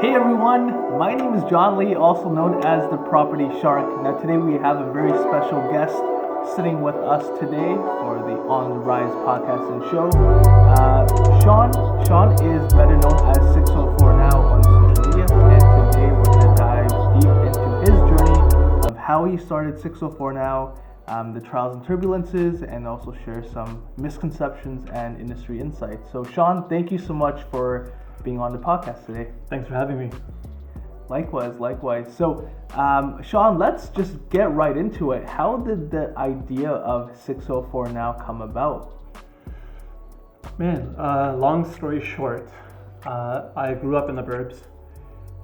Hey everyone, my name is John Lee, also known as the Property Shark. Now today we have a very special guest sitting with us today for the On the Rise podcast and show. Sean is better known as 604 Now on social media, and today we're going to dive deep into his journey of how he started 604 Now, the trials and turbulences, and also share some misconceptions and industry insights. So Sean, thank you so much for being on the podcast today. Thanks for having me. Likewise. So, Sean, let's just get right into it. How did the idea of 604 Now come about? Man, long story short, I grew up in the burbs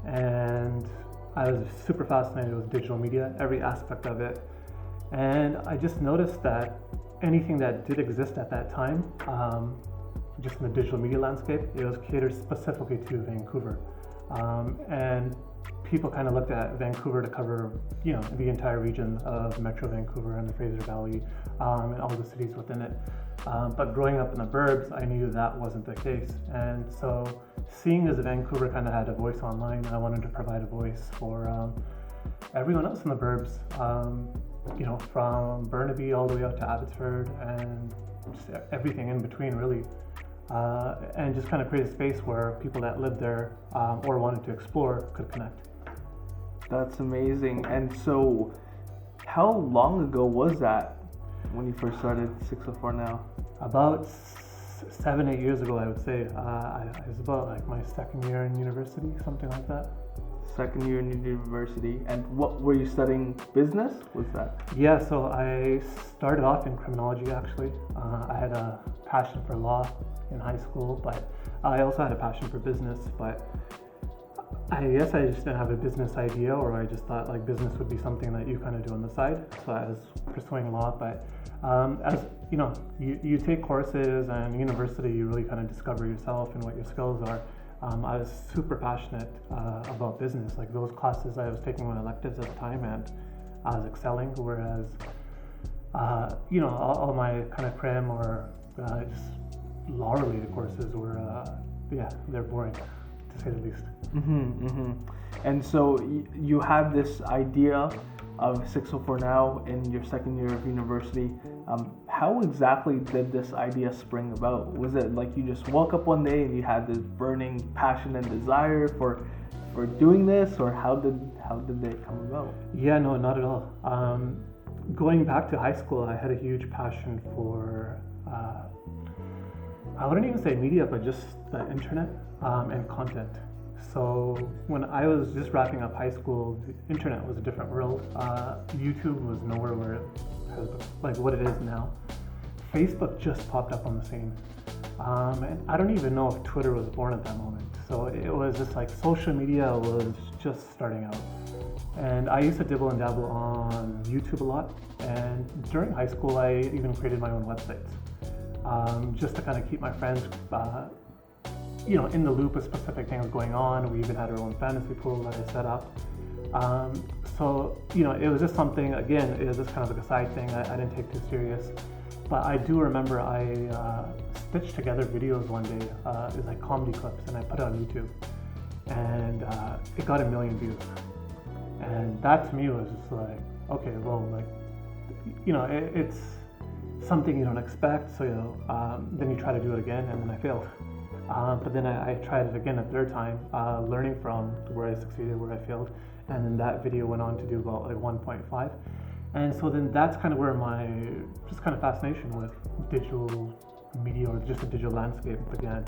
and I was super fascinated with digital media, every aspect of it. And I just noticed that anything that did exist at that time, just in the digital media landscape, it was catered specifically to Vancouver. And people kind of looked at Vancouver to cover, the entire region of Metro Vancouver and the Fraser Valley, and all the cities within it. But growing up in the burbs, I knew that wasn't the case. And so seeing as Vancouver kind of had a voice online, I wanted to provide a voice for everyone else in the burbs, from Burnaby all the way out to Abbotsford and just everything in between, really. And just kind of create a space where people that lived there or wanted to explore could connect. That's amazing. And so, how long ago was that when you first started 604 Now? About 7-8 years ago, I would say. It was about like my second year in university, something like that. Second year in university. And what were you studying? Business? Was that? Yeah, so I started off in criminology actually. I had a passion for law in high school, but I also had a passion for business, but I guess I just didn't have a business idea, or I just thought like business would be something that you kind of do on the side. So I was pursuing law, but as you take courses and university, you really kind of discover yourself and what your skills are. I was super passionate about business. Like those classes I was taking were electives at the time, and I was excelling, whereas all my kind of crim or just law-related courses were, they're boring, to say the least. And so you had this idea of 604 Now in your second year of university. How exactly did this idea spring about? Was it like you just woke up one day and you had this burning passion and desire for doing this, or how did it come about? Yeah, no, not at all. Going back to high school, I had a huge passion for I wouldn't even say media, but just the internet and content. So when I was just wrapping up high school, the internet was a different world. YouTube was nowhere where it has, like what it is now. Facebook just popped up on the scene. And I don't even know if Twitter was born at that moment. So it was just like social media was just starting out. And I used to dibble and dabble on YouTube a lot. And during high school, I even created my own websites. Just to kind of keep my friends, in the loop of specific things going on. We even had our own fantasy pool that I set up. So it was just something, again, it was just kind of like a side thing I didn't take too serious. But I do remember I stitched together videos one day. It was like comedy clips, and I put it on YouTube. And it got 1 million views. And that to me was just like, okay, well, like, it's something you don't expect, so then you try to do it again, and then I failed. But then I tried it again a third time, learning from where I succeeded, where I failed, and then that video went on to do about like 1.5. And so then that's kind of where my just kind of fascination with digital media or just the digital landscape began.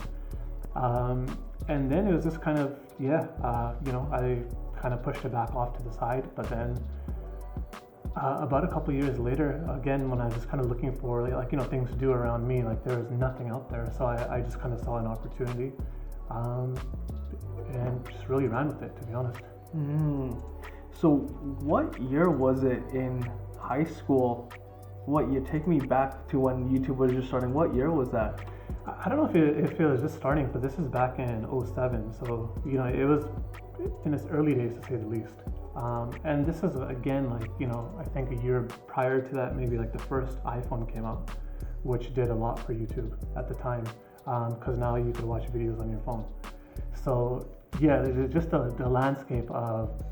And then it was just kind of, I kind of pushed it back off to the side, but then about a couple years later, again, when I was just kind of looking for things to do around me, like there was nothing out there. So I just kind of saw an opportunity and just really ran with it, to be honest. So what year was it in high school? What year? Take me back to when YouTube was just starting. What year was that? I don't know if it was just starting, but this is back in 2007. So, it was in its early days, to say the least. And this is, again, I think a year prior to that, maybe like the first iPhone came out, which did a lot for YouTube at the time, because now you could watch videos on your phone. So Yeah, just the landscape of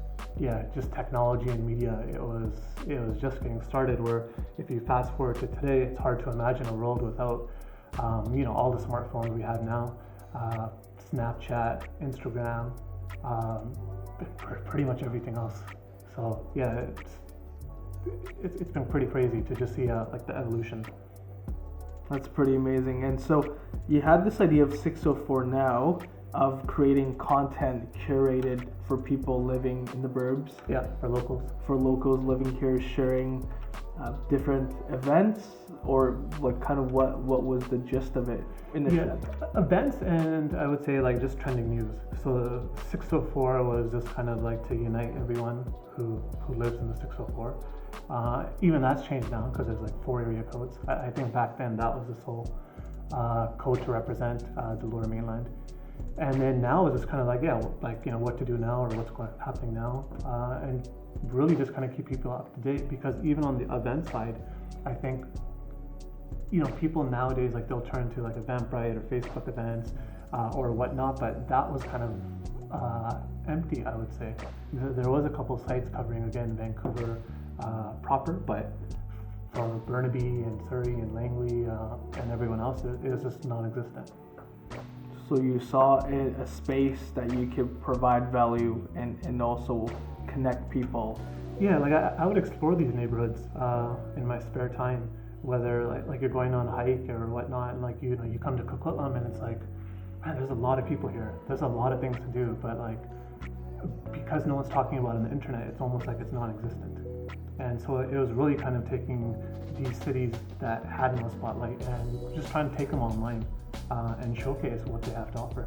just technology and media. It was just getting started. Where if you fast forward to today, it's hard to imagine a world without all the smartphones we have now, Snapchat, Instagram, um, pretty much everything else. So yeah, it's been pretty crazy to just see like the evolution. That's pretty amazing. And so you had this idea of 604 Now of creating content curated for people living in the burbs, Yeah, for locals. for locals living here, sharing different events, or like kind of what was the gist of it initially? Yeah, events and I would say like just trending news. So 604 was just kind of like to unite everyone who lives in the 604. Even that's changed now because there's like 4 area codes. I think back then that was the sole code to represent the Lower Mainland. And then now it's just kind of like what to do now or what's happening now, and really just kind of keep people up to date, because even on the event side, I think people nowadays, like, they'll turn to like Eventbrite or Facebook events or whatnot, but that was kind of empty, I would say. There was a couple sites covering, again, Vancouver proper, but for Burnaby and Surrey and Langley and everyone else, it was just non-existent. So you saw a space that you could provide value and also connect people. Yeah, like I would explore these neighborhoods in my spare time, whether like you're going on a hike or whatnot, and like you come to Coquitlam and it's like, man, there's a lot of people here. There's a lot of things to do, but like because no one's talking about it on the internet, it's almost like it's non-existent. And so it was really kind of taking these cities that had no spotlight and just trying to take them online and showcase what they have to offer.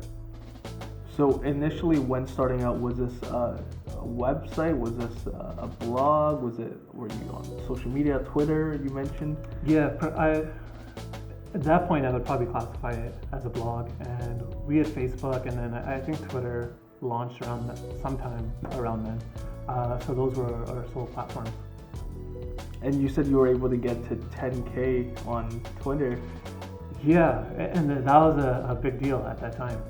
So initially, when starting out, was this a website? Was this a blog? Were you on social media, Twitter? You mentioned. Yeah, at that point I would probably classify it as a blog, and we had Facebook, and then I think Twitter launched sometime around then. So those were our sole platforms. And you said you were able to get to 10K on Twitter. Yeah, and that was a big deal at that time.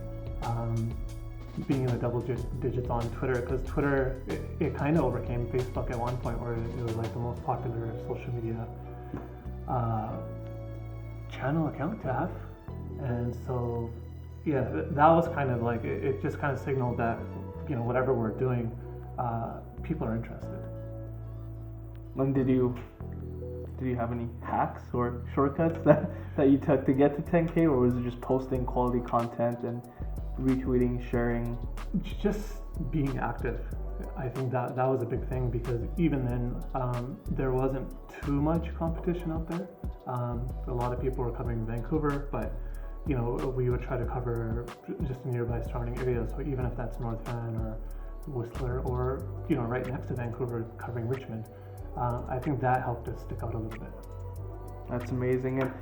Being in the double digits on Twitter, because Twitter, it kind of overcame Facebook at one point, where it was like the most popular social media channel account to have. And so, yeah, that was kind of like, it just kind of signaled that, whatever we're doing, people are interested. And did you have any hacks or shortcuts that you took to get to 10K, or was it just posting quality content and retweeting, sharing? Just being active. I think that was a big thing, because even then there wasn't too much competition out there. A lot of people were covering Vancouver, but we would try to cover just nearby surrounding areas. So even if that's North Van or Whistler, or right next to Vancouver, covering Richmond, I think that helped us stick out a little bit. That's amazing. And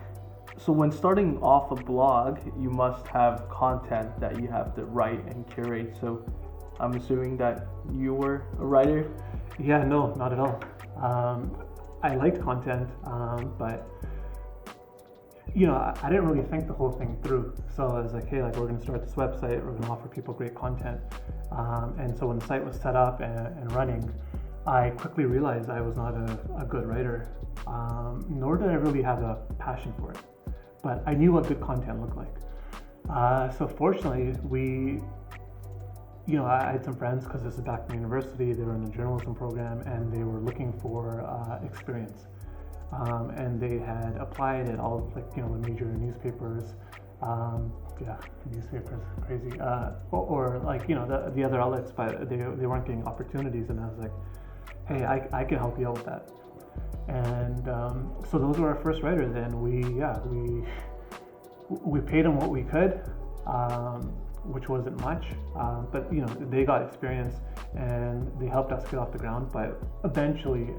so when starting off a blog, you must have content that you have to write and curate. So I'm assuming that you were a writer? Yeah, no, not at all. I liked content, but I didn't really think the whole thing through. So I was like, hey, like, we're going to start this website, we're going to offer people great content. And so when the site was set up and running, I quickly realized I was not a good writer, nor did I really have a passion for it. But I knew what good content looked like. So fortunately, I had some friends, because this is back in university, they were in the journalism program, and they were looking for experience. And they had applied at all, the major newspapers. Newspapers, crazy. Or the other outlets, but they weren't getting opportunities, and I was like, hey, I can help you out with that. And so those were our first writers, and we paid them what we could, which wasn't much, but they got experience and they helped us get off the ground. But eventually,